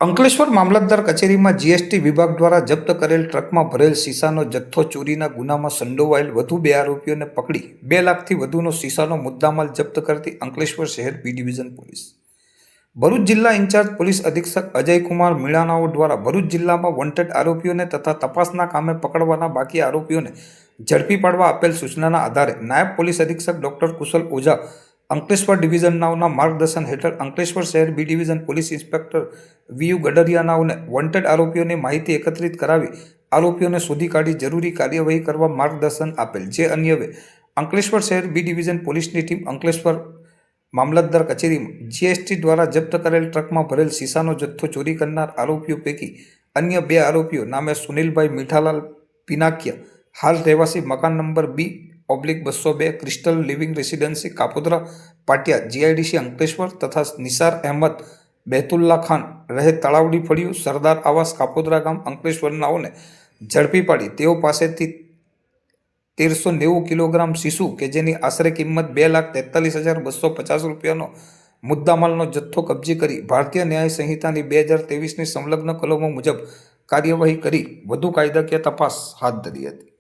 અંકલેશ્વર મામલતદાર કચેરીમાં જીએસટી વિભાગ દ્વારા જપ્ત કરેલ ટ્રકમાં ભરેલ સીસાનો જથ્થો ચોરીના ગુનામાં સંડોવાયેલ વધુ 2 આરોપીઓને પકડી 2 લાખથી વધુનો સીસાનો મુદ્દામાલ જપ્ત કરતી અંકલેશ્વર શહેર બી ડિવિઝન પોલીસ. ભરૂચ જિલ્લા ઇન્ચાર્જ પોલીસ અધિક્ષક અજયકુમાર મીણાનાઓ દ્વારા ભરૂચ જિલ્લામાં વોન્ટેડ આરોપીઓને તથા તપાસના કામે પકડવાના બાકી આરોપીઓને ઝડપી પાડવા આપેલ સૂચનાના આધારે નાયબ પોલીસ અધિક્ષક ડોક્ટર કુશલ ઓઝા અંકલેશ્વર ડિવિઝન નાઓના માર્ગદર્શન હેઠળ અંકલેશ્વર શહેર B division police inspector VU Gadariya નાઓને વોન્ટેડ આરોપીઓની માહિતી એકત્રિત કરાવી આરોપીઓને શોધી કાઢી જરૂરી કાર્યવાહી કરવા માર્ગદર્શન આપેલ. જે અન્વયે અંકલેશ્વર શહેર બી ડિવિઝન પોલીસની ટીમ અંકલેશ્વર મામલતદાર કચેરીમાં જીએસટી દ્વારા જપ્ત કરેલ ટ્રકમાં ભરેલ સીસાનો જથ્થો ચોરી કરનાર આરોપીઓ પૈકી અન્ય 2 આરોપીઓ નામે સુનિલભાઈ મીઠાલાલ પિનાકિયા, હાલ રહેવાસી મકાન number B/202 crystal living residency Kapodra Patiya GIDC Ankleshwar તથા નિસાર અહેમદ બેતુલ્લા ખાન રહે તળાવડી ફળિયું સરદાર આવાસ કાપોદ્રા ગામ અંકલેશ્વરનાઓને ઝડપી પાડી તેઓ પાસેથી 1390 કિલોગ્રામ સીસુ કે જેની આશરે કિંમત 2,43,250 રૂપિયાનો મુદ્દામાલનો જથ્થો કબજે કરી ભારતીય ન્યાય સંહિતાની 2023ની સંલગ્ન કલમો મુજબ કાર્યવાહી કરી વધુ કાયદાકીય તપાસ હાથ ધરી હતી.